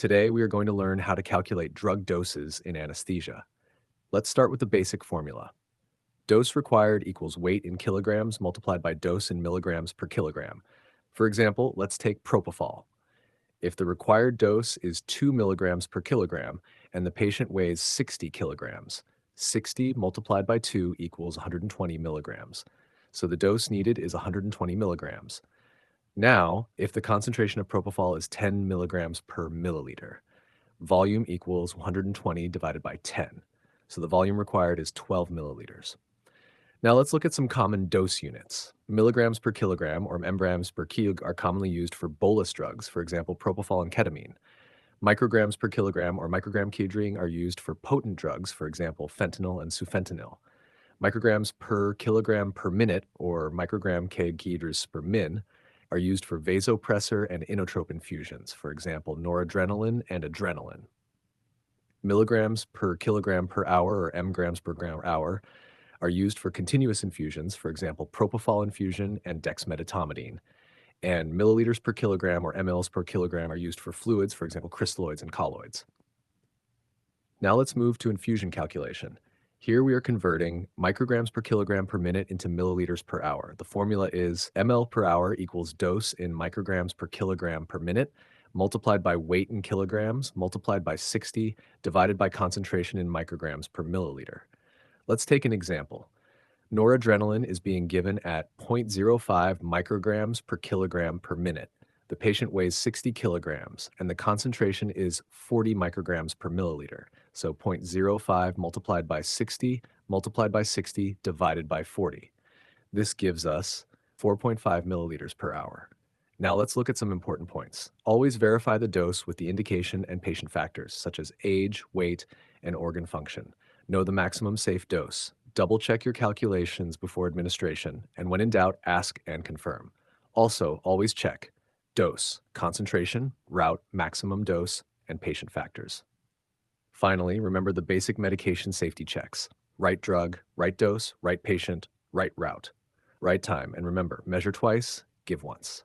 Today, we are going to learn how to calculate drug doses in anesthesia. Let's start with the basic formula. Dose required equals weight in kilograms multiplied by dose in milligrams per kilogram. For example, let's take propofol. If the required dose is 2 milligrams per kilogram and the patient weighs 60 kilograms, 60 multiplied by 2 equals 120 milligrams. So the dose needed is 120 milligrams. Now, if the concentration of propofol is 10 milligrams per milliliter, volume equals 120 divided by 10. So the volume required is 12 milliliters. Now let's look at some common dose units. Milligrams per kilogram or mgrams per kg are commonly used for bolus drugs, for example, propofol and ketamine. Micrograms per kilogram or microgram kidring are used for potent drugs, for example, fentanyl and sufentanil. Micrograms per kilogram per minute or microgram kg per min are used for vasopressor and inotrope infusions, for example, noradrenaline and adrenaline. Milligrams per kilogram per hour or mgrams per gram per hour are used for continuous infusions, for example, propofol infusion and dexmedetomidine. And milliliters per kilogram or mLs per kilogram are used for fluids, for example, crystalloids and colloids. Now let's move to infusion calculation. Here we are converting micrograms per kilogram per minute into milliliters per hour. The formula is ml per hour equals dose in micrograms per kilogram per minute multiplied by weight in kilograms multiplied by 60 divided by concentration in micrograms per milliliter. Let's take an example. Noradrenaline is being given at 0.05 micrograms per kilogram per minute. The patient weighs 60 kilograms, and the concentration is 40 micrograms per milliliter. So 0.05 multiplied by 60 divided by 40. This gives us 4.5 milliliters per hour. Now let's look at some important points. Always verify the dose with the indication and patient factors, such as age, weight, and organ function. Know the maximum safe dose. Double check your calculations before administration, and when in doubt, ask and confirm. Also, always check dose, concentration, route, maximum dose, and patient factors. Finally, remember the basic medication safety checks. Right drug, right dose, right patient, right route, right time. And remember, measure twice, give once.